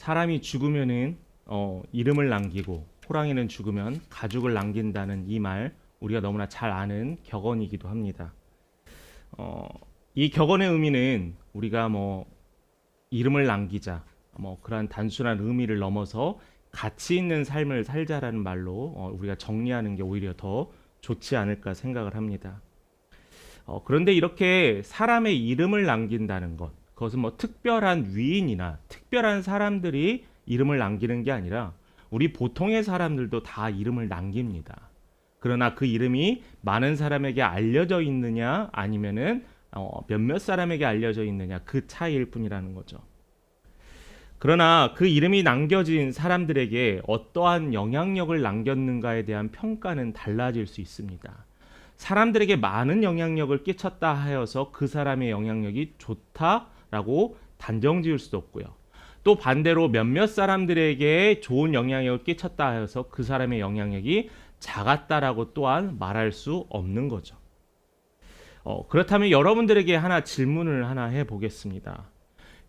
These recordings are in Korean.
사람이 죽으면은 이름을 남기고 호랑이는 죽으면 가죽을 남긴다는 이 말 우리가 너무나 잘 아는 격언이기도 합니다. 이 격언의 의미는 우리가 이름을 남기자 그러한 단순한 의미를 넘어서 가치 있는 삶을 살자라는 말로 우리가 정리하는 게 오히려 더 좋지 않을까 생각을 합니다. 그런데 이렇게 사람의 이름을 남긴다는 것, 그것은 특별한 위인이나 특별한 사람들이 이름을 남기는 게 아니라 우리 보통의 사람들도 다 이름을 남깁니다. 그러나 그 이름이 많은 사람에게 알려져 있느냐 아니면은 몇몇 사람에게 알려져 있느냐 그 차이일 뿐이라는 거죠. 그러나 그 이름이 남겨진 사람들에게 어떠한 영향력을 남겼는가에 대한 평가는 달라질 수 있습니다. 사람들에게 많은 영향력을 끼쳤다 하여서 그 사람의 영향력이 좋다라고 단정 지을 수도 없고요. 또 반대로 몇몇 사람들에게 좋은 영향력을 끼쳤다 하여서 그 사람의 영향력이 작았다라고 또한 말할 수 없는 거죠. 그렇다면 여러분들에게 질문을 하나 해보겠습니다.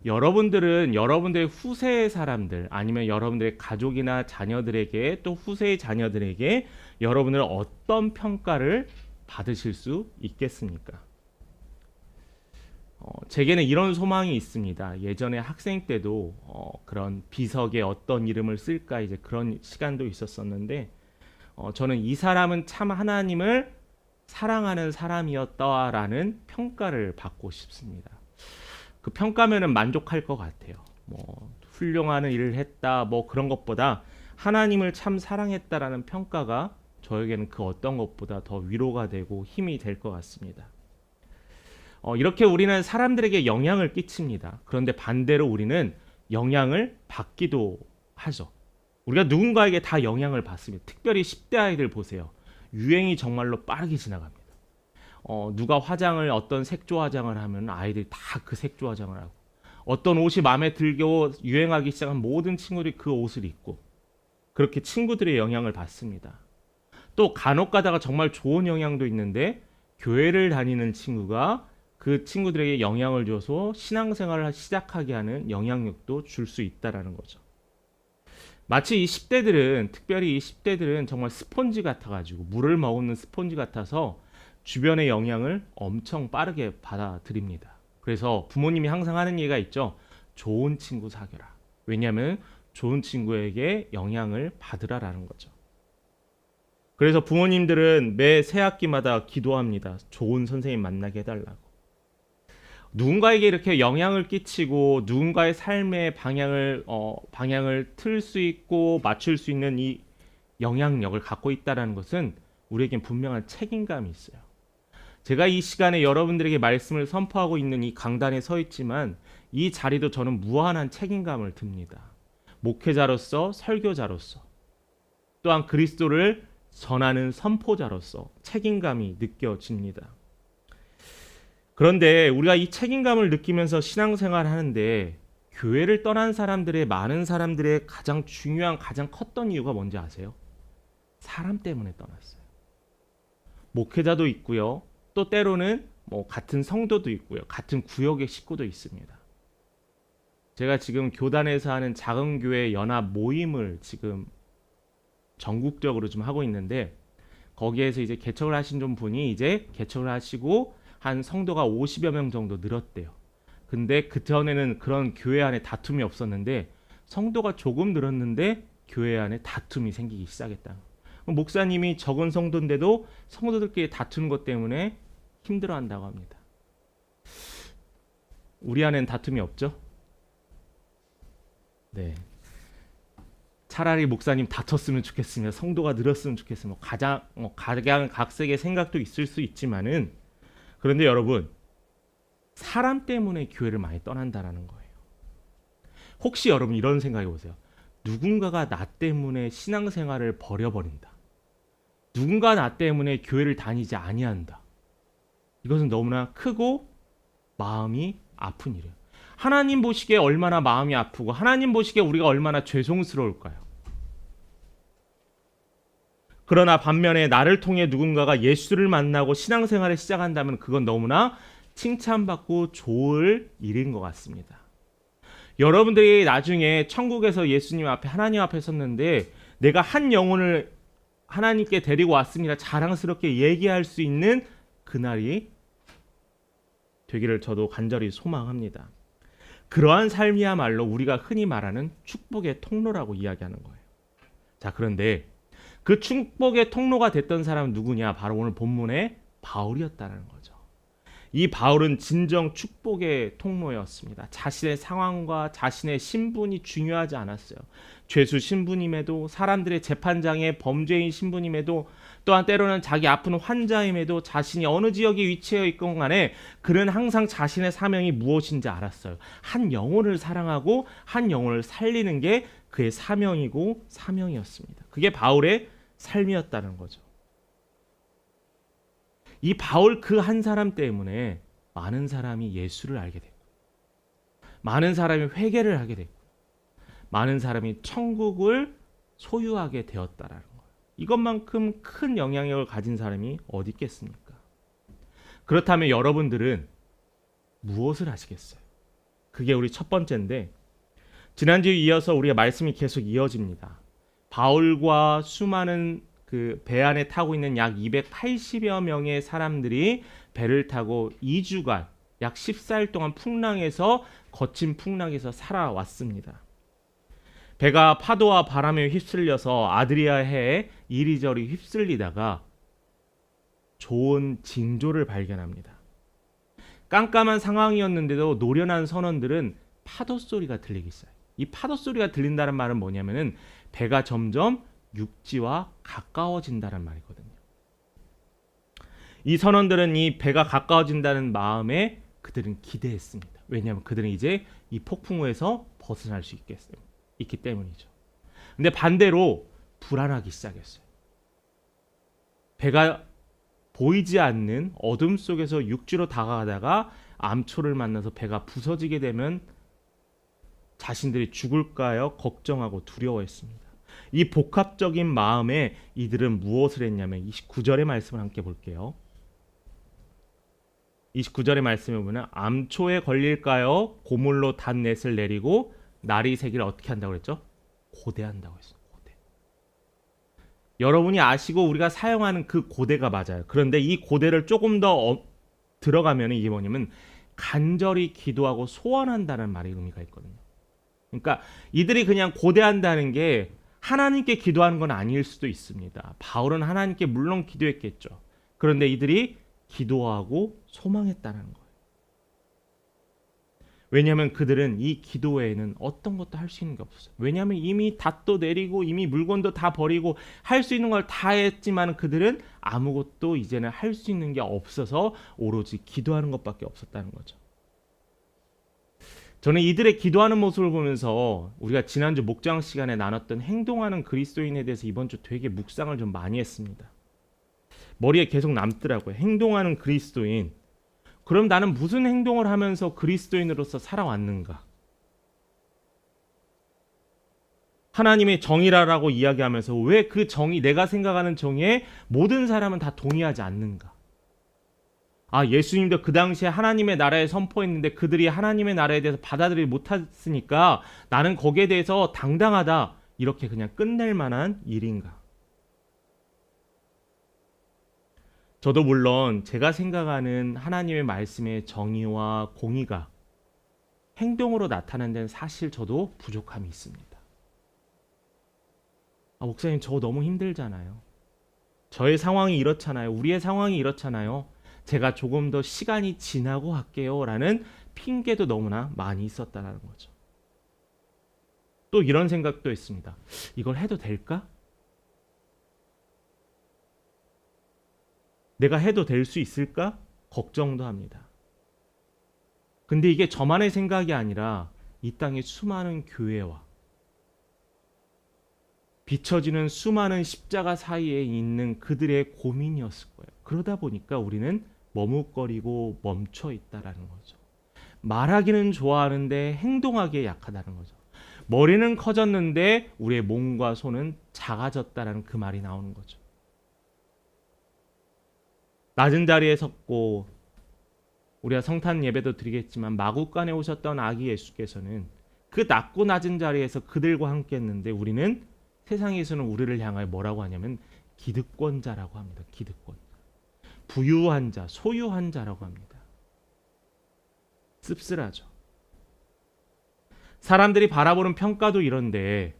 여러분들은 여러분들의 후세의 사람들 아니면 여러분들의 가족이나 자녀들에게 또 후세의 자녀들에게 여러분을 어떤 평가를 받으실 수 있겠습니까? 제게는 이런 소망이 있습니다. 예전에 학생 때도 그런 비석에 어떤 이름을 쓸까 이제 그런 시간도 있었었는데 저는 이 사람은 참 하나님을 사랑하는 사람이었다라는 평가를 받고 싶습니다. 그 평가면은 만족할 것 같아요. 훌륭한 일을 했다 그런 것보다 하나님을 참 사랑했다라는 평가가 저에게는 그 어떤 것보다 더 위로가 되고 힘이 될 것 같습니다. 이렇게 우리는 사람들에게 영향을 끼칩니다. 그런데 반대로 우리는 영향을 받기도 하죠. 우리가 누군가에게 다 영향을 받습니다. 특별히 10대 아이들 보세요. 유행이 정말로 빠르게 지나갑니다. 누가 화장을 어떤 색조 화장을 하면 아이들이 다 그 색조 화장을 하고 어떤 옷이 마음에 들고 유행하기 시작한 모든 친구들이 그 옷을 입고 그렇게 친구들의 영향을 받습니다. 또 간혹 가다가 정말 좋은 영향도 있는데 교회를 다니는 친구가 그 친구들에게 영향을 줘서 신앙생활을 시작하게 하는 영향력도 줄 수 있다라는 거죠. 마치 이 10대들은 특별히 이 10대들은 정말 스폰지 같아가지고 물을 머금는 스폰지 같아서 주변의 영향을 엄청 빠르게 받아들입니다. 그래서 부모님이 항상 하는 얘기가 있죠. 좋은 친구 사귀라. 왜냐하면 좋은 친구에게 영향을 받으라라는 거죠. 그래서 부모님들은 매 새 학기마다 기도합니다. 좋은 선생님 만나게 해달라고. 누군가에게 이렇게 영향을 끼치고 누군가의 삶의 방향을 틀 수 있고 맞출 수 있는 이 영향력을 갖고 있다는 것은 우리에겐 분명한 책임감이 있어요. 제가 이 시간에 여러분들에게 말씀을 선포하고 있는 이 강단에 서 있지만 이 자리도 저는 무한한 책임감을 듭니다. 목회자로서, 설교자로서, 또한 그리스도를 전하는 선포자로서 책임감이 느껴집니다. 그런데 우리가 이 책임감을 느끼면서 신앙생활을 하는데 교회를 떠난 사람들의 많은 사람들의 가장 중요한 가장 컸던 이유가 뭔지 아세요? 사람 때문에 떠났어요. 목회자도 있고요. 또 때로는 같은 성도도 있고요. 같은 구역의 식구도 있습니다. 제가 지금 교단에서 하는 작은 교회 연합 모임을 지금 전국적으로 좀 하고 있는데 거기에서 이제 개척을 하신 분이 이제 개척을 하시고 한 성도가 50여 명 정도 늘었대요. 근데 그전에는 그런 교회 안에 다툼이 없었는데 성도가 조금 늘었는데 교회 안에 다툼이 생기기 시작했다. 목사님이 적은 성도인데도 성도들끼리 다투는 것 때문에 힘들어한다고 합니다. 우리 안에는 다툼이 없죠? 네. 차라리 목사님 다퉜으면 좋겠으며 성도가 늘었으면 좋겠으며 각양각색의 생각도 있을 수 있지만은 그런데 여러분 사람 때문에 교회를 많이 떠난다라는 거예요. 혹시 여러분 이런 생각해 보세요. 누군가가 나 때문에 신앙생활을 버려버린다. 누군가 나 때문에 교회를 다니지 아니한다. 이것은 너무나 크고 마음이 아픈 일이에요. 하나님 보시기에 얼마나 마음이 아프고 하나님 보시기에 우리가 얼마나 죄송스러울까요? 그러나 반면에 나를 통해 누군가가 예수를 만나고 신앙생활을 시작한다면 그건 너무나 칭찬받고 좋을 일인 것 같습니다. 여러분들이 나중에 천국에서 예수님 앞에 하나님 앞에 섰는데 내가 한 영혼을 하나님께 데리고 왔습니다. 자랑스럽게 얘기할 수 있는 그날이 되기를 저도 간절히 소망합니다. 그러한 삶이야말로 우리가 흔히 말하는 축복의 통로라고 이야기하는 거예요. 자, 그런데 그 축복의 통로가 됐던 사람은 누구냐? 바로 오늘 본문의 바울이었다는 거죠. 이 바울은 진정 축복의 통로였습니다. 자신의 상황과 자신의 신분이 중요하지 않았어요. 죄수 신분임에도, 사람들의 재판장의 범죄인 신분임에도, 또한 때로는 자기 아픈 환자임에도, 자신이 어느 지역에 위치해 있건 간에 그는 항상 자신의 사명이 무엇인지 알았어요. 한 영혼을 사랑하고 한 영혼을 살리는 게 그의 사명이고 사명이었습니다. 그게 바울의 삶이었다는 거죠. 이 바울 그 한 사람 때문에 많은 사람이 예수를 알게 됐고, 많은 사람이 회개를 하게 됐고, 많은 사람이 천국을 소유하게 되었다라는 거예요. 이것만큼 큰 영향력을 가진 사람이 어디 있겠습니까? 그렇다면 여러분들은 무엇을 하시겠어요? 그게 우리 첫 번째인데, 지난주에 이어서 우리가 말씀이 계속 이어집니다. 바울과 수많은 그 배 안에 타고 있는 약 280여 명의 사람들이 배를 타고 2주간 약 14일 동안 풍랑에서 거친 풍랑에서 살아왔습니다. 배가 파도와 바람에 휩쓸려서 아드리아 해에 이리저리 휩쓸리다가 좋은 징조를 발견합니다. 깜깜한 상황이었는데도 노련한 선원들은 파도 소리가 들리기 시작해요. 이 파도 소리가 들린다는 말은 뭐냐면은 배가 점점 육지와 가까워진다는 말이거든요. 이 선원들은 이 배가 가까워진다는 마음에 그들은 기대했습니다. 왜냐하면 그들은 이제 이 폭풍우에서 벗어날 수 있기 때문이죠. 근데 반대로 불안하기 시작했어요. 배가 보이지 않는 어둠 속에서 육지로 다가가다가 암초를 만나서 배가 부서지게 되면 자신들이 죽을까요? 걱정하고 두려워했습니다. 이 복합적인 마음에 이들은 무엇을 했냐면 29절의 말씀을 함께 볼게요. 29절의 말씀에 보면 암초에 걸릴까요? 고물로 단넷을 내리고 날이 새기를 어떻게 한다고 그랬죠? 고대한다고 했어요. 고대. 여러분이 아시고 우리가 사용하는 그 고대가 맞아요. 그런데 이 고대를 조금 더 들어가면 이게 뭐냐면 간절히 기도하고 소원한다는 말의 의미가 있거든요. 그러니까 이들이 그냥 고대한다는 게 하나님께 기도하는 건 아닐 수도 있습니다. 바울은 하나님께 물론 기도했겠죠. 그런데 이들이 기도하고 소망했다는 거예요. 왜냐하면 그들은 이 기도 외에는 어떤 것도 할 수 있는 게 없었어요. 왜냐하면 이미 닷도 내리고 이미 물건도 다 버리고 할 수 있는 걸 다 했지만 그들은 아무것도 이제는 할 수 있는 게 없어서 오로지 기도하는 것밖에 없었다는 거죠. 저는 이들의 기도하는 모습을 보면서 우리가 지난주 목장 시간에 나눴던 행동하는 그리스도인에 대해서 이번 주 되게 묵상을 좀 많이 했습니다. 머리에 계속 남더라고요. 행동하는 그리스도인. 그럼 나는 무슨 행동을 하면서 그리스도인으로서 살아왔는가? 하나님의 정의라고 이야기하면서 왜 그 정의, 내가 생각하는 정의에 모든 사람은 다 동의하지 않는가? 예수님도 그 당시에 하나님의 나라에 선포했는데 그들이 하나님의 나라에 대해서 받아들이지 못했으니까 나는 거기에 대해서 당당하다. 이렇게 그냥 끝낼 만한 일인가? 저도 물론 제가 생각하는 하나님의 말씀의 정의와 공의가 행동으로 나타나는 데는 사실 저도 부족함이 있습니다. 목사님 저 너무 힘들잖아요. 저의 상황이 이렇잖아요. 우리의 상황이 이렇잖아요. 제가 조금 더 시간이 지나고 할게요 라는 핑계도 너무나 많이 있었다는 거죠. 또 이런 생각도 있습니다. 이걸 해도 될까? 내가 해도 될 수 있을까? 걱정도 합니다. 근데 이게 저만의 생각이 아니라 이 땅의 수많은 교회와 비춰지는 수많은 십자가 사이에 있는 그들의 고민이었을 거예요. 그러다 보니까 우리는 머뭇거리고 멈춰 있다라는 거죠. 말하기는 좋아하는데 행동하기에 약하다는 거죠. 머리는 커졌는데 우리의 몸과 손은 작아졌다라는 그 말이 나오는 거죠. 낮은 자리에 섰고 우리가 성탄 예배도 드리겠지만 마구간에 오셨던 아기 예수께서는 그 낮고 낮은 자리에서 그들과 함께 했는데 우리는 세상에서는 우리를 향하여 뭐라고 하냐면 기득권자라고 합니다. 기득권. 부유한 자, 소유한 자라고 합니다. 씁쓸하죠. 사람들이 바라보는 평가도 이런데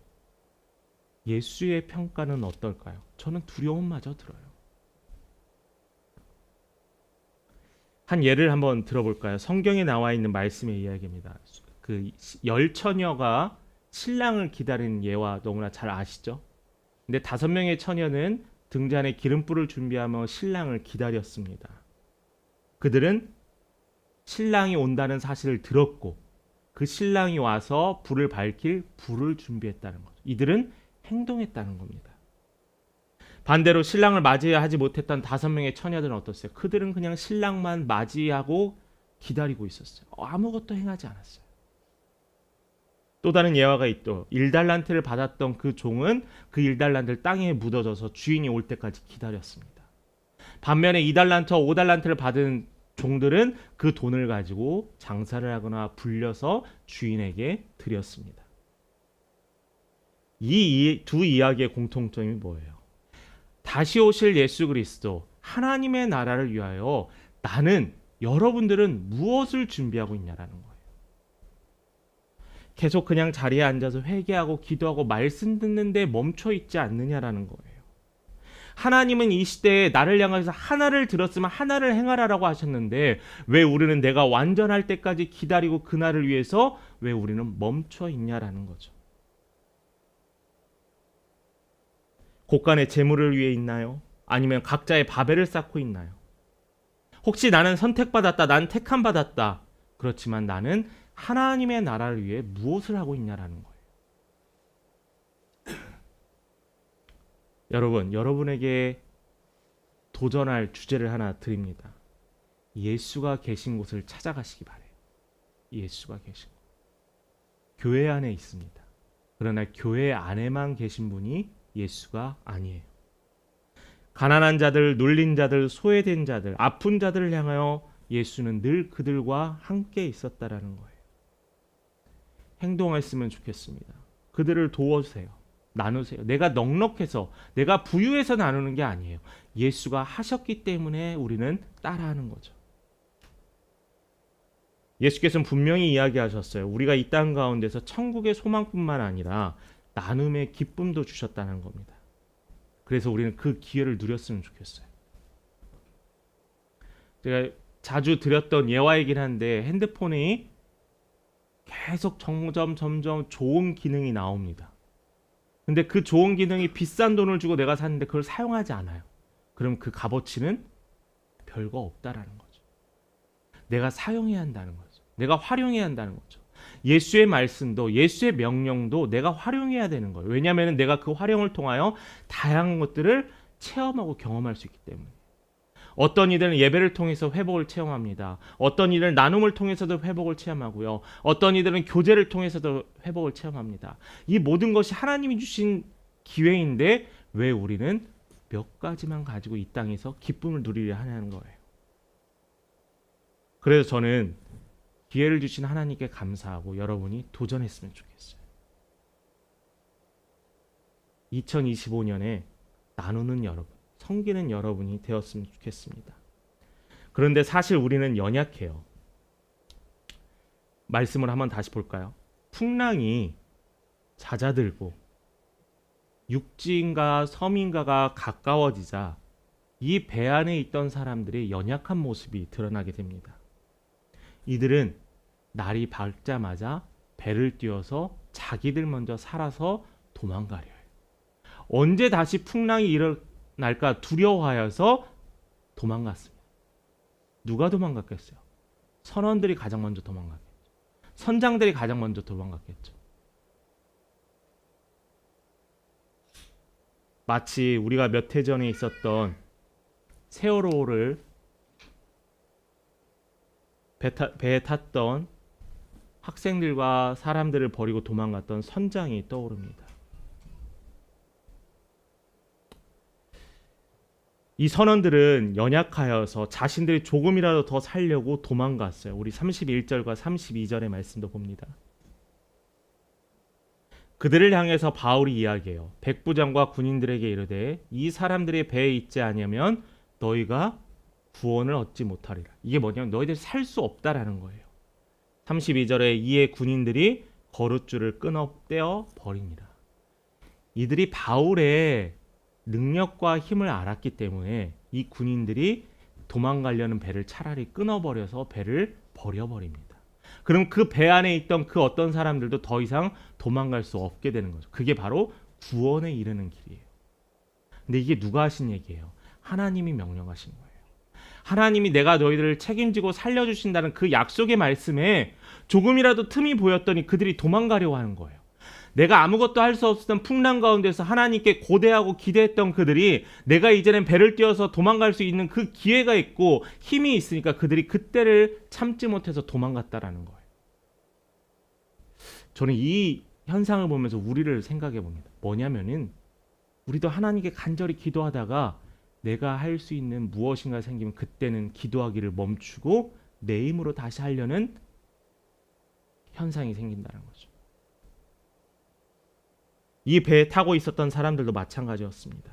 예수의 평가는 어떨까요? 저는 두려움마저 들어요. 한 예를 한번 들어볼까요? 성경에 나와 있는 말씀의 이야기입니다. 그 10처녀가 신랑을 기다리는 예와 너무나 잘 아시죠? 근데 5명의 처녀는 등잔에 기름불을 준비하며 신랑을 기다렸습니다. 그들은 신랑이 온다는 사실을 들었고 그 신랑이 와서 불을 밝힐 불을 준비했다는 거죠. 이들은 행동했다는 겁니다. 반대로 신랑을 맞이하지 못했던 5명의 처녀들은 어떻어요? 그들은 그냥 신랑만 맞이하고 기다리고 있었어요. 아무것도 행하지 않았어요. 또 다른 예화가 있죠. 1달란트를 받았던 그 종은 그 1달란트를 땅에 묻어져서 주인이 올 때까지 기다렸습니다. 반면에 2달란트, 5달란트를 받은 종들은 그 돈을 가지고 장사를 하거나 불려서 주인에게 드렸습니다. 이 두 이야기의 공통점이 뭐예요? 다시 오실 예수 그리스도, 하나님의 나라를 위하여 여러분들은 무엇을 준비하고 있냐라는 거예요. 계속 그냥 자리에 앉아서 회개하고 기도하고 말씀 듣는데 멈춰 있지 않느냐라는 거예요. 하나님은 이 시대에 나를 향해서 하나를 들었으면 하나를 행하라라고 하셨는데 왜 우리는 내가 완전할 때까지 기다리고 그날을 위해서 왜 우리는 멈춰 있냐라는 거죠. 곳간에 재물을 위해 있나요? 아니면 각자의 바벨을 쌓고 있나요? 혹시 나는 선택받았다, 난 택함 받았다. 그렇지만 나는 하나님의 나라를 위해 무엇을 하고 있냐라는 거예요. 여러분, 여러분에게 도전할 주제를 하나 드립니다. 예수가 계신 곳을 찾아가시기 바래요. 예수가 계신 곳. 교회 안에 있습니다. 그러나 교회 안에만 계신 분이 예수가 아니에요. 가난한 자들, 눌린 자들, 소외된 자들, 아픈 자들을 향하여 예수는 늘 그들과 함께 있었다라는 거예요. 행동했으면 좋겠습니다. 그들을 도와주세요. 나누세요. 내가 넉넉해서, 내가 부유해서 나누는 게 아니에요. 예수가 하셨기 때문에 우리는 따라하는 거죠. 예수께서는 분명히 이야기하셨어요. 우리가 이 땅 가운데서 천국의 소망뿐만 아니라 나눔의 기쁨도 주셨다는 겁니다. 그래서 우리는 그 기회를 누렸으면 좋겠어요. 제가 자주 드렸던 예화이긴 한데 핸드폰이 계속 점점 좋은 기능이 나옵니다. 근데 그 좋은 기능이 비싼 돈을 주고 내가 샀는데 그걸 사용하지 않아요. 그럼 그 값어치는 별거 없다라는 거죠. 내가 사용해야 한다는 거죠. 내가 활용해야 한다는 거죠. 예수의 말씀도 예수의 명령도 내가 활용해야 되는 거예요. 왜냐하면 내가 그 활용을 통하여 다양한 것들을 체험하고 경험할 수 있기 때문에. 어떤 이들은 예배를 통해서 회복을 체험합니다. 어떤 이들은 나눔을 통해서도 회복을 체험하고요. 어떤 이들은 교제를 통해서도 회복을 체험합니다. 이 모든 것이 하나님이 주신 기회인데 왜 우리는 몇 가지만 가지고 이 땅에서 기쁨을 누리려 하냐는 거예요. 그래서 저는 기회를 주신 하나님께 감사하고 여러분이 도전했으면 좋겠어요. 2025년에 나누는 여러분, 섬기는 여러분이 되었으면 좋겠습니다. 그런데 사실 우리는 연약해요. 말씀을 한번 다시 볼까요? 풍랑이 잦아들고 육지인가 섬인가가 가까워지자 이 배 안에 있던 사람들의 연약한 모습이 드러나게 됩니다. 이들은 날이 밝자마자 배를 띄워서 자기들 먼저 살아서 도망가려 해요. 언제 다시 풍랑이 일어날까 두려워하여서 도망갔습니다. 누가 도망갔겠어요? 선원들이 가장 먼저 도망갔겠죠. 선장들이 가장 먼저 도망갔겠죠. 마치 우리가 몇 해 전에 있었던 세월호를 배에 탔던 학생들과 사람들을 버리고 도망갔던 선장이 떠오릅니다. 이 선원들은 연약하여서 자신들이 조금이라도 더 살려고 도망갔어요. 우리 31절과 32절의 말씀도 봅니다. 그들을 향해서 바울이 이야기해요. 백부장과 군인들에게 이르되 이 사람들의 배에 있지 아니하면 너희가 구원을 얻지 못하리라. 이게 뭐냐면 너희들이 살 수 없다라는 거예요. 32절에 이에 군인들이 거룻줄을 끊어 떼어 버립니다. 이들이 바울의 능력과 힘을 알았기 때문에 이 군인들이 도망가려는 배를 차라리 끊어버려서 배를 버려버립니다. 그럼 그 배 안에 있던 그 어떤 사람들도 더 이상 도망갈 수 없게 되는 거죠. 그게 바로 구원에 이르는 길이에요. 근데 이게 누가 하신 얘기예요? 하나님이 명령하신 거예요. 하나님이 내가 너희들을 책임지고 살려주신다는 그 약속의 말씀에 조금이라도 틈이 보였더니 그들이 도망가려고 하는 거예요. 내가 아무것도 할 수 없었던 풍랑 가운데서 하나님께 고대하고 기대했던 그들이 내가 이제는 배를 띄워서 도망갈 수 있는 그 기회가 있고 힘이 있으니까 그들이 그때를 참지 못해서 도망갔다라는 거예요. 저는 이 현상을 보면서 우리를 생각해 봅니다. 뭐냐면은 우리도 하나님께 간절히 기도하다가 내가 할 수 있는 무엇인가 생기면 그때는 기도하기를 멈추고 내 힘으로 다시 하려는 현상이 생긴다는 거죠. 이 배에 타고 있었던 사람들도 마찬가지였습니다.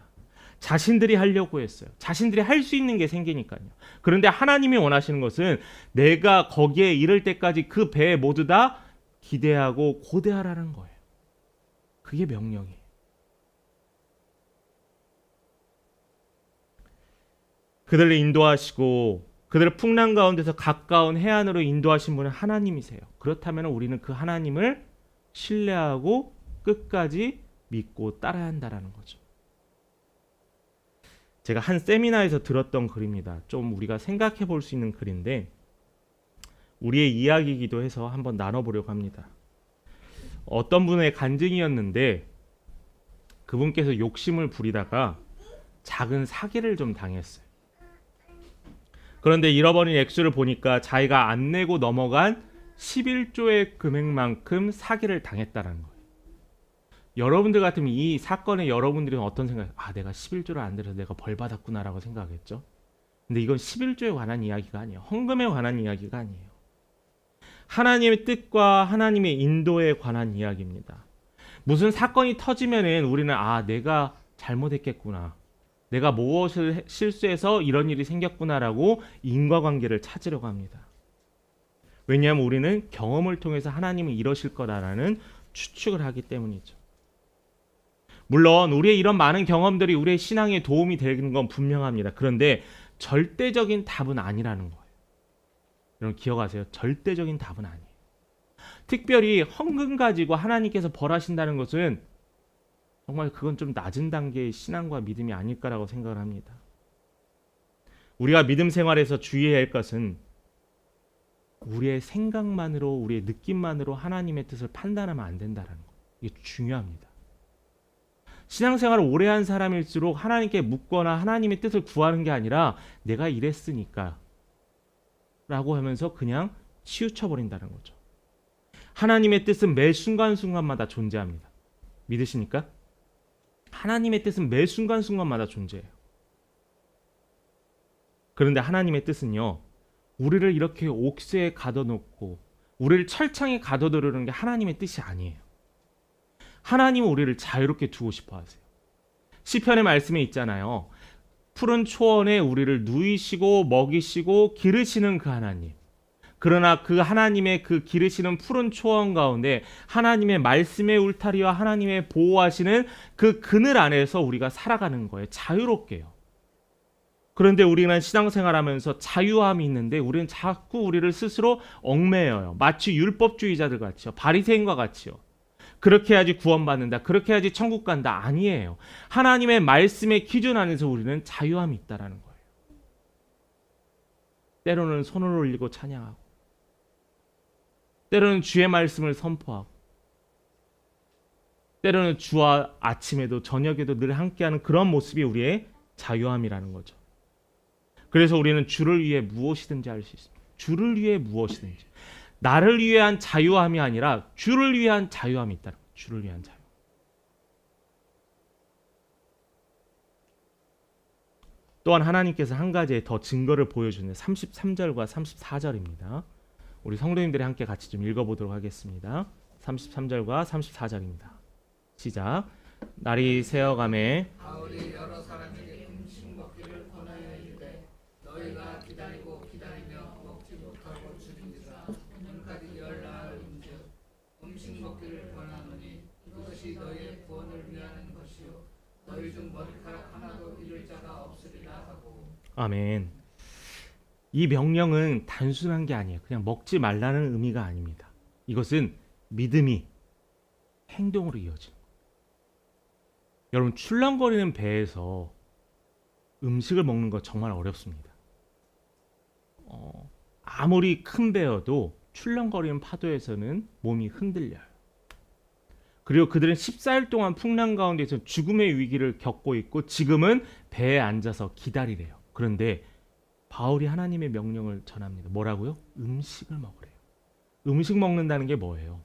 자신들이 하려고 했어요. 자신들이 할 수 있는 게 생기니까요. 그런데 하나님이 원하시는 것은 내가 거기에 이를 때까지 그 배에 모두 다 기대하고 고대하라는 거예요. 그게 명령이에요. 그들을 인도하시고 그들을 풍랑 가운데서 가까운 해안으로 인도하신 분은 하나님이세요. 그렇다면 우리는 그 하나님을 신뢰하고 끝까지 믿고 따라야 한다라는 거죠. 제가 한 세미나에서 들었던 글입니다. 좀 우리가 생각해 볼 수 있는 글인데 우리의 이야기이기도 해서 한번 나눠보려고 합니다. 어떤 분의 간증이었는데 그분께서 욕심을 부리다가 작은 사기를 좀 당했어요. 그런데 잃어버린 액수를 보니까 자기가 안 내고 넘어간 11조의 금액만큼 사기를 당했다는 거예요. 여러분들 같으면 이 사건에 여러분들은 어떤 생각? 내가 11조를 안 들여서 내가 벌 받았구나라고 생각하겠죠. 근데 이건 11조에 관한 이야기가 아니에요. 헌금에 관한 이야기가 아니에요. 하나님의 뜻과 하나님의 인도에 관한 이야기입니다. 무슨 사건이 터지면은 우리는 내가 잘못했겠구나. 내가 무엇을 실수해서 이런 일이 생겼구나라고 인과관계를 찾으려고 합니다. 왜냐하면 우리는 경험을 통해서 하나님은 이러실 거라는 추측을 하기 때문이죠. 물론 우리의 이런 많은 경험들이 우리의 신앙에 도움이 되는 건 분명합니다. 그런데 절대적인 답은 아니라는 거예요. 여러분 기억하세요. 절대적인 답은 아니에요. 특별히 헌금 가지고 하나님께서 벌하신다는 것은 정말 그건 좀 낮은 단계의 신앙과 믿음이 아닐까라고 생각을 합니다. 우리가 믿음 생활에서 주의해야 할 것은 우리의 생각만으로 우리의 느낌만으로 하나님의 뜻을 판단하면 안 된다는 거. 이게 중요합니다. 신앙생활을 오래 한 사람일수록 하나님께 묻거나 하나님의 뜻을 구하는 게 아니라 내가 이랬으니까 라고 하면서 그냥 치우쳐버린다는 거죠. 하나님의 뜻은 매 순간순간마다 존재합니다. 믿으십니까? 하나님의 뜻은 매 순간순간마다 존재해요. 그런데 하나님의 뜻은요, 우리를 이렇게 옥새에 가둬놓고 우리를 철창에 가둬두는 게 하나님의 뜻이 아니에요. 하나님은 우리를 자유롭게 두고 싶어 하세요. 시편의 말씀에 있잖아요. 푸른 초원에 우리를 누이시고 먹이시고 기르시는 그 하나님. 그러나 그 하나님의 그 기르시는 푸른 초원 가운데 하나님의 말씀의 울타리와 하나님의 보호하시는 그 그늘 안에서 우리가 살아가는 거예요. 자유롭게요. 그런데 우리는 신앙생활하면서 자유함이 있는데 우리는 자꾸 우리를 스스로 얽매여요. 마치 율법주의자들 같이요. 바리새인과 같이요. 그렇게 해야지 구원받는다. 그렇게 해야지 천국 간다. 아니에요. 하나님의 말씀의 기준 안에서 우리는 자유함이 있다라는 거예요. 때로는 손을 올리고 찬양하고 때로는 주의 말씀을 선포하고 때로는 주와 아침에도 저녁에도 늘 함께하는 그런 모습이 우리의 자유함이라는 거죠. 그래서 우리는 주를 위해 무엇이든지 할 수 있습니다. 주를 위해 무엇이든지. 나를 위한 자유함이 아니라 주를 위한 자유함이 있다는 거예요. 주를 위한 자유. 또한 하나님께서 한 가지의 더 증거를 보여주는 33절과 34절입니다. 우리 성도님들이 함께 같이 좀 읽어보도록 하겠습니다. 33절과 34절입니다. 시작. 날이 새어가매 바울이 여러 사람에게 음식 먹기를 권하여 이르되 너희가 기다리고 기다리며 먹지 못하고 죽인지라 오늘까지 열나흘인즉 음식 먹기를 권하노니 이것이 너희의 구원을 위하는 것이요 너희 중 머리카락 하나도 잃을 자가 없으리라 하고. 아멘. 이 명령은 단순한 게 아니에요. 그냥 먹지 말라는 의미가 아닙니다. 이것은 믿음이 행동으로 이어집니다. 여러분, 출렁거리는 배에서 음식을 먹는 거 정말 어렵습니다. 아무리 큰 배여도 출렁거리는 파도에서는 몸이 흔들려요. 그리고 그들은 14일 동안 풍랑 가운데서 죽음의 위기를 겪고 있고 지금은 배에 앉아서 기다리래요. 그런데 바울이 하나님의 명령을 전합니다. 뭐라고요? 음식을 먹으래요. 음식 먹는다는 게 뭐예요?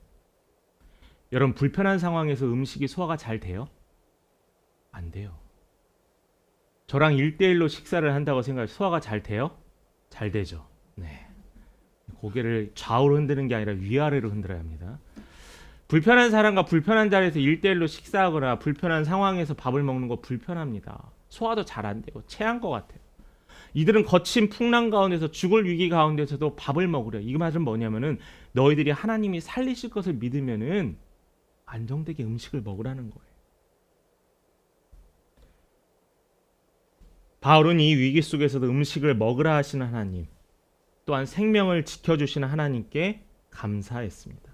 여러분, 불편한 상황에서 음식이 소화가 잘 돼요? 안 돼요. 저랑 1대1로 식사를 한다고 생각해 소화가 잘 돼요? 잘 되죠. 네. 고개를 좌우로 흔드는 게 아니라 위아래로 흔들어야 합니다. 불편한 사람과 불편한 자리에서 1대1로 식사하거나 불편한 상황에서 밥을 먹는 거 불편합니다. 소화도 잘 안 되고 체한 것 같아요. 이들은 거친 풍랑 가운데서 죽을 위기 가운데서도 밥을 먹으려. 이 말은 뭐냐면은 너희들이 하나님이 살리실 것을 믿으면은 안정되게 음식을 먹으라는 거예요. 바울은 이 위기 속에서도 음식을 먹으라 하시는 하나님, 또한 생명을 지켜주시는 하나님께 감사했습니다.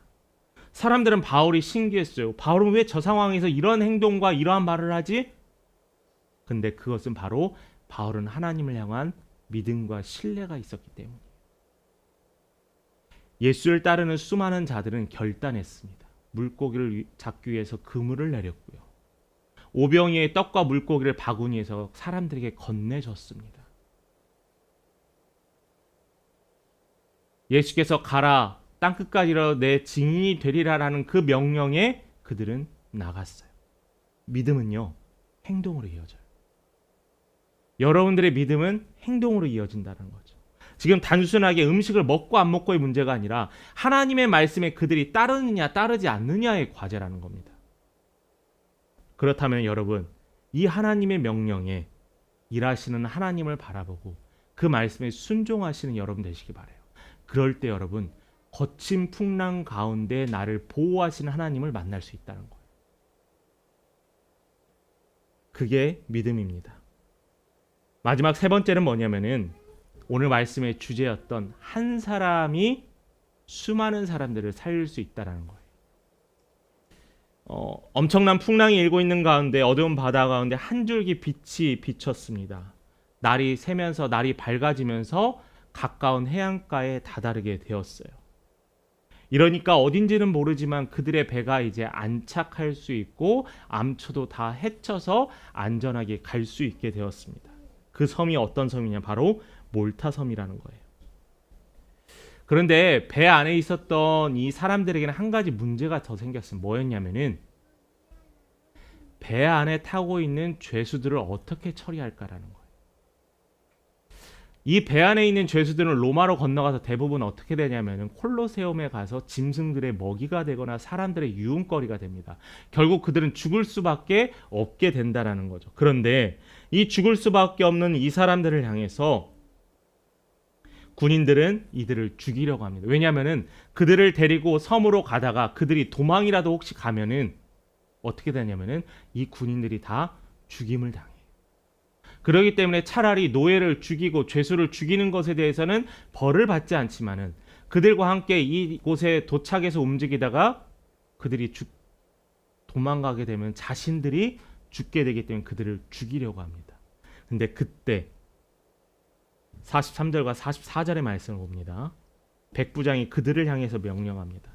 사람들은 바울이 신기했어요. 바울은 왜 저 상황에서 이런 행동과 이러한 말을 하지? 근데 그것은 바로 바울은 하나님을 향한 믿음과 신뢰가 있었기 때문이에요. 예수를 따르는 수많은 자들은 결단했습니다. 물고기를 잡기 위해서 그물을 내렸고요. 오병이의 떡과 물고기를 바구니에서 사람들에게 건네줬습니다. 예수께서 가라, 땅끝까지 이르러 내 증인이 되리라라는 그 명령에 그들은 나갔어요. 믿음은요, 행동으로 이어져요. 여러분들의 믿음은 행동으로 이어진다는 거죠. 지금 단순하게 음식을 먹고 안 먹고의 문제가 아니라 하나님의 말씀에 그들이 따르느냐 따르지 않느냐의 과제라는 겁니다. 그렇다면 여러분, 이 하나님의 명령에 일하시는 하나님을 바라보고 그 말씀에 순종하시는 여러분 되시기 바라요. 그럴 때 여러분, 거친 풍랑 가운데 나를 보호하시는 하나님을 만날 수 있다는 거예요. 그게 믿음입니다. 마지막 세 번째는 뭐냐면은 오늘 말씀의 주제였던 한 사람이 수많은 사람들을 살릴 수 있다는 거예요. 엄청난 풍랑이 일고 있는 가운데 어두운 바다 가운데 한 줄기 빛이 비쳤습니다. 날이 새면서 날이 밝아지면서 가까운 해안가에 다다르게 되었어요. 이러니까 어딘지는 모르지만 그들의 배가 이제 안착할 수 있고 암초도 다 헤쳐서 안전하게 갈 수 있게 되었습니다. 그 섬이 어떤 섬이냐? 바로 몰타 섬이라는 거예요. 그런데 배 안에 있었던 이 사람들에게는 한 가지 문제가 더 생겼어요. 뭐였냐면은 배 안에 타고 있는 죄수들을 어떻게 처리할까라는 거예요. 이 배 안에 있는 죄수들은 로마로 건너가서 대부분 어떻게 되냐면은 콜로세움에 가서 짐승들의 먹이가 되거나 사람들의 유흥거리가 됩니다. 결국 그들은 죽을 수밖에 없게 된다라는 거죠. 그런데 이 죽을 수밖에 없는 이 사람들을 향해서 군인들은 이들을 죽이려고 합니다. 왜냐하면은 그들을 데리고 섬으로 가다가 그들이 도망이라도 혹시 가면은 어떻게 되냐면은 이 군인들이 다 죽임을 당해요. 그렇기 때문에 차라리 노예를 죽이고 죄수를 죽이는 것에 대해서는 벌을 받지 않지만은 그들과 함께 이곳에 도착해서 움직이다가 그들이 도망가게 되면 자신들이 죽게 되기 때문에 그들을 죽이려고 합니다. 근데 그때 43절과 44절의 말씀을 봅니다. 백부장이 그들을 향해서 명령합니다.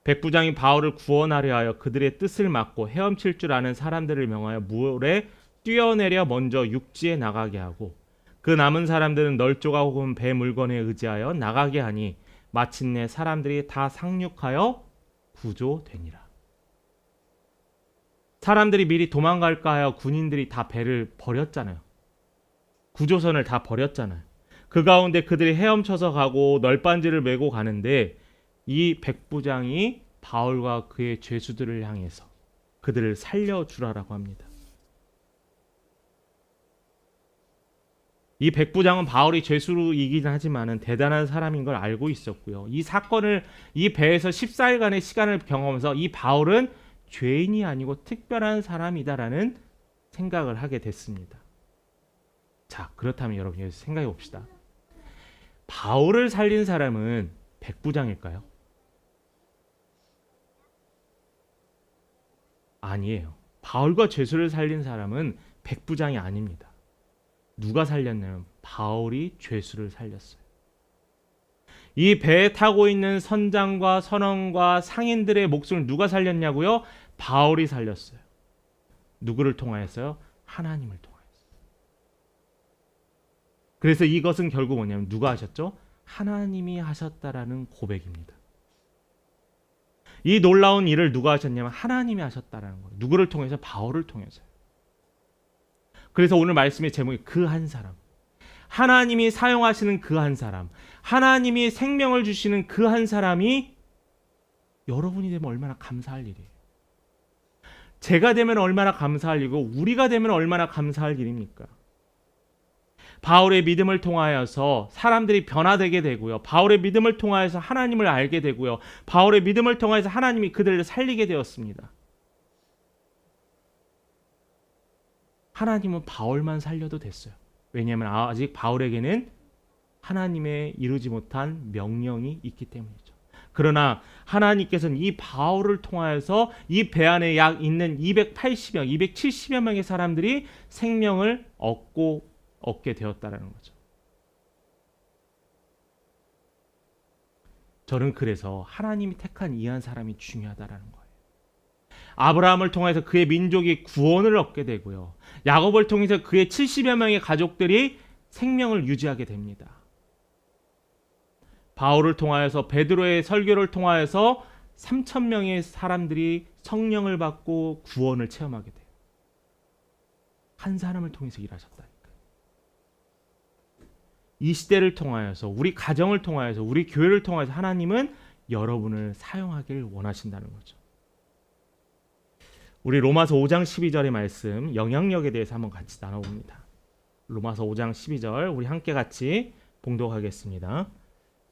백부장이 바울을 구원하려 하여 그들의 뜻을 막고 헤엄칠 줄 아는 사람들을 명하여 물에 뛰어내려 먼저 육지에 나가게 하고 그 남은 사람들은 널조가 혹은 배 물건에 의지하여 나가게 하니 마침내 사람들이 다 상륙하여 구조되니라. 사람들이 미리 도망갈까 하여 군인들이 다 배를 버렸잖아요. 구조선을 다 버렸잖아요. 그 가운데 그들이 헤엄쳐서 가고 널빤지를 메고 가는데 이 백부장이 바울과 그의 죄수들을 향해서 그들을 살려주라라고 합니다. 이 백부장은 바울이 죄수이긴 하지만은 대단한 사람인 걸 알고 있었고요. 이 사건을 이 배에서 14일간의 시간을 경험하면서 이 바울은 죄인이 아니고 특별한 사람이다라는 생각을 하게 됐습니다. 자, 그렇다면 여러분 여기서 생각해 봅시다. 바울을 살린 사람은 백부장일까요? 아니에요. 바울과 죄수를 살린 사람은 백부장이 아닙니다. 누가 살렸냐면 바울이 죄수를 살렸어요. 이 배에 타고 있는 선장과 선원과 상인들의 목숨을 누가 살렸냐고요? 바울이 살렸어요. 누구를 통하여서요? 하나님을 통하여서. 그래서 이것은 결국 뭐냐면 누가 하셨죠? 하나님이 하셨다라는 고백입니다. 이 놀라운 일을 누가 하셨냐면 하나님이 하셨다라는 거예요. 누구를 통해서? 바울을 통해서요. 그래서 오늘 말씀의 제목이 그 한 사람. 하나님이 사용하시는 그 한 사람. 하나님이 생명을 주시는 그 한 사람이 여러분이 되면 얼마나 감사할 일이에요. 제가 되면 얼마나 감사할 일이고 우리가 되면 얼마나 감사할 일입니까? 바울의 믿음을 통하여서 사람들이 변화되게 되고요. 바울의 믿음을 통하여서 하나님을 알게 되고요. 바울의 믿음을 통하여서 하나님이 그들을 살리게 되었습니다. 하나님은 바울만 살려도 됐어요. 왜냐하면 아직 바울에게는 하나님의 이루지 못한 명령이 있기 때문이죠. 그러나 하나님께서는 이 바울을 통하여서 이 배 안에 약 있는 280여, 270여 명의 사람들이 생명을 얻게 되었다는 거죠. 저는 그래서 하나님이 택한 이 한 사람이 중요하다라는 거예요. 아브라함을 통해서 그의 민족이 구원을 얻게 되고요. 야곱을 통해서 그의 70여 명의 가족들이 생명을 유지하게 됩니다. 바울을 통하여서 베드로의 설교를 통하여서 3,000명의 사람들이 성령을 받고 구원을 체험하게 돼요. 한 사람을 통해서 일하셨다니까요. 이 시대를 통하여서 우리 가정을 통하여서 우리 교회를 통하여서 하나님은 여러분을 사용하길 원하신다는 거죠. 우리 로마서 5장 12절의 말씀 영향력에 대해서 한번 같이 나눠봅니다. 로마서 5장 12절 우리 함께 같이 봉독하겠습니다.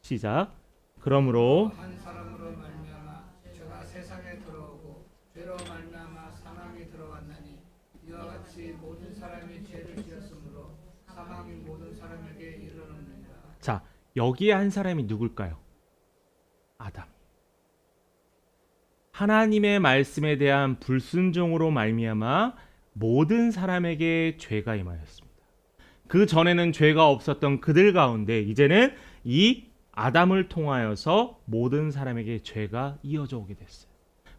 시작. 그러므로 한 사람으로 말미암아 죄가 세상에 들어오고 죄로 말미암아 사망이 들어왔나니 이와 같이 모든 사람이 죄를 지었으므로 사망이 모든 사람에게 이르렀느니라. 자, 여기에 한 사람이 누굴까요? 아담. 하나님의 말씀에 대한 불순종으로 말미암아 모든 사람에게 죄가 임하였습니다. 그 전에는 죄가 없었던 그들 가운데 이제는 이 아담을 통하여서 모든 사람에게 죄가 이어져 오게 됐어요.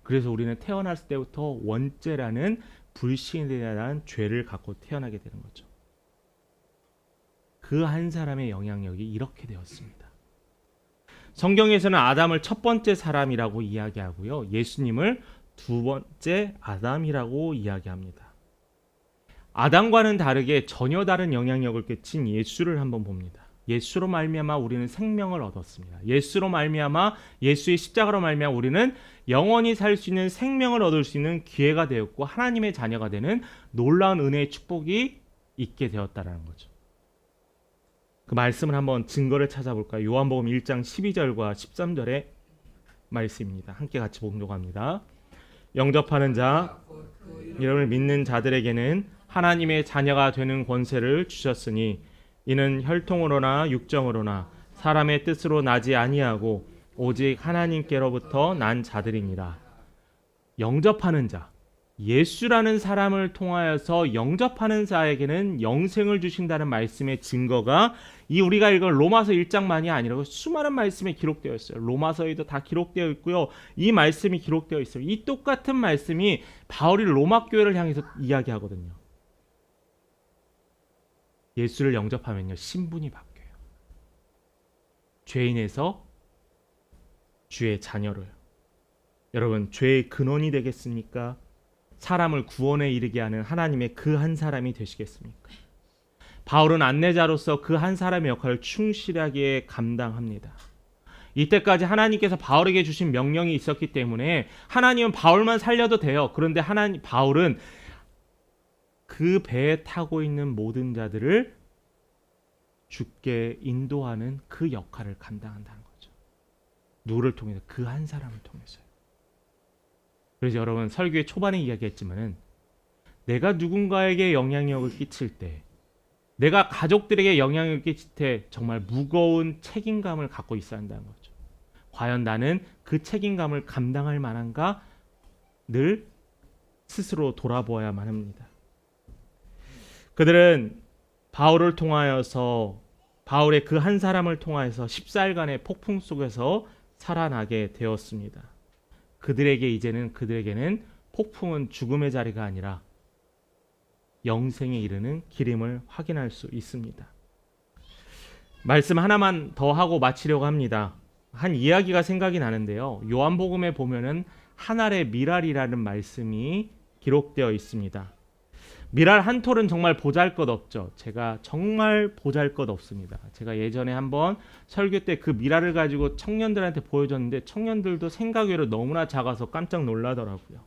그래서 우리는 태어났을 때부터 원죄라는 불신에 대한 죄를 갖고 태어나게 되는 거죠. 그 한 사람의 영향력이 이렇게 되었습니다. 성경에서는 아담을 첫 번째 사람이라고 이야기하고요. 예수님을 두 번째 아담이라고 이야기합니다. 아담과는 다르게 전혀 다른 영향력을 끼친 예수를 한번 봅니다. 예수로 말미암아 우리는 생명을 얻었습니다. 예수로 말미암아 예수의 십자가로 말미암아 우리는 영원히 살 수 있는 생명을 얻을 수 있는 기회가 되었고 하나님의 자녀가 되는 놀라운 은혜의 축복이 있게 되었다라는 거죠. 그 말씀을 한번 증거를 찾아볼까요? 요한복음 1장 12절과 13절의 말씀입니다. 함께 같이 봉독합니다. 영접하는 자, 이름을 믿는 자들에게는 하나님의 자녀가 되는 권세를 주셨으니 이는 혈통으로나 육정으로나 사람의 뜻으로 나지 아니하고 오직 하나님께로부터 난 자들이니라. 영접하는 자, 예수라는 사람을 통하여서 영접하는 자에게는 영생을 주신다는 말씀의 증거가 이 우리가 읽은 로마서 1장만이 아니라 수많은 말씀에 기록되어 있어요. 로마서에도 다 기록되어 있고요. 이 말씀이 기록되어 있어요. 이 똑같은 말씀이 바울이 로마 교회를 향해서 이야기하거든요. 예수를 영접하면요, 신분이 바뀌어요. 죄인에서 주의 자녀로요. 여러분, 죄의 근원이 되겠습니까? 사람을 구원에 이르게 하는 하나님의 그 한 사람이 되시겠습니까? 바울은 안내자로서 그 한 사람의 역할을 충실하게 감당합니다. 이때까지 하나님께서 바울에게 주신 명령이 있었기 때문에 하나님은 바울만 살려도 돼요. 그런데 바울은 그 배에 타고 있는 모든 자들을 죽게 인도하는 그 역할을 감당한다는 거죠. 누구를 통해서? 그 한 사람을 통해서요. 그래서 여러분, 설교의 초반에 이야기했지만은 내가 누군가에게 영향력을 끼칠 때, 내가 가족들에게 영향력을 끼칠 때 정말 무거운 책임감을 갖고 있어야 한다는 거죠. 과연 나는 그 책임감을 감당할 만한가? 늘 스스로 돌아보아야만 합니다. 그들은 바울을 통하여서, 바울의 그 한 사람을 통하여서 14일간의 폭풍 속에서 살아나게 되었습니다. 그들에게는 폭풍은 죽음의 자리가 아니라 영생에 이르는 길임을 확인할 수 있습니다. 말씀 하나만 더 하고 마치려고 합니다. 한 이야기가 생각이 나는데요. 요한복음에 보면은 한 알의 미랄이라는 말씀이 기록되어 있습니다. 미랄 한 톨은 정말 보잘것없죠. 제가 정말 보잘것없습니다. 제가 예전에 한번 설교 때 그 미랄을 가지고 청년들한테 보여줬는데 청년들도 생각 외로 너무나 작아서 깜짝 놀라더라고요.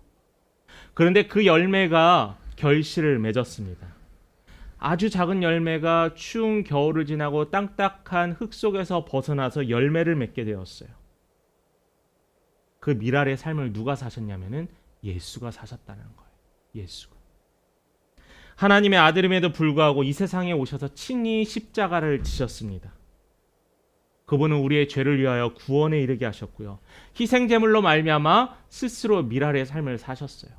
그런데 그 열매가 결실을 맺었습니다. 아주 작은 열매가 추운 겨울을 지나고 땅딱한 흙 속에서 벗어나서 열매를 맺게 되었어요. 그 미랄의 삶을 누가 사셨냐면은 예수가 사셨다는 거예요. 예수가. 하나님의 아들임에도 불구하고 이 세상에 오셔서 친히 십자가를 지셨습니다. 그분은 우리의 죄를 위하여 구원에 이르게 하셨고요. 희생제물로 말미암아 스스로 미랄의 삶을 사셨어요.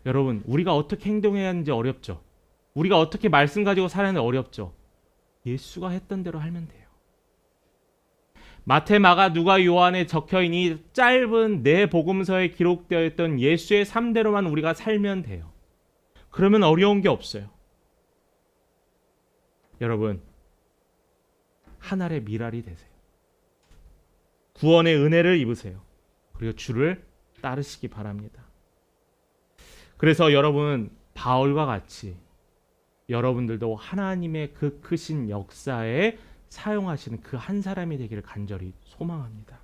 여러분, 우리가 어떻게 행동해야 하는지 어렵죠. 우리가 어떻게 말씀 가지고 살아야 하는지 어렵죠. 예수가 했던 대로 하면 돼요. 마태, 마가, 누가, 요한에 적혀있는 짧은 네 복음서에 기록되어 있던 예수의 삶대로만 우리가 살면 돼요. 그러면 어려운 게 없어요. 여러분, 한 알의 미랄이 되세요. 구원의 은혜를 입으세요. 그리고 주를 따르시기 바랍니다. 그래서 여러분, 바울과 같이 여러분들도 하나님의 그 크신 역사에 사용하시는 그 한 사람이 되기를 간절히 소망합니다.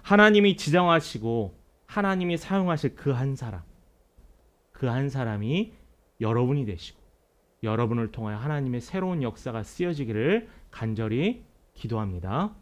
하나님이 지정하시고 하나님이 사용하실 그 한 사람, 그 한 사람이 여러분이 되시고 여러분을 통하여 하나님의 새로운 역사가 쓰여지기를 간절히 기도합니다.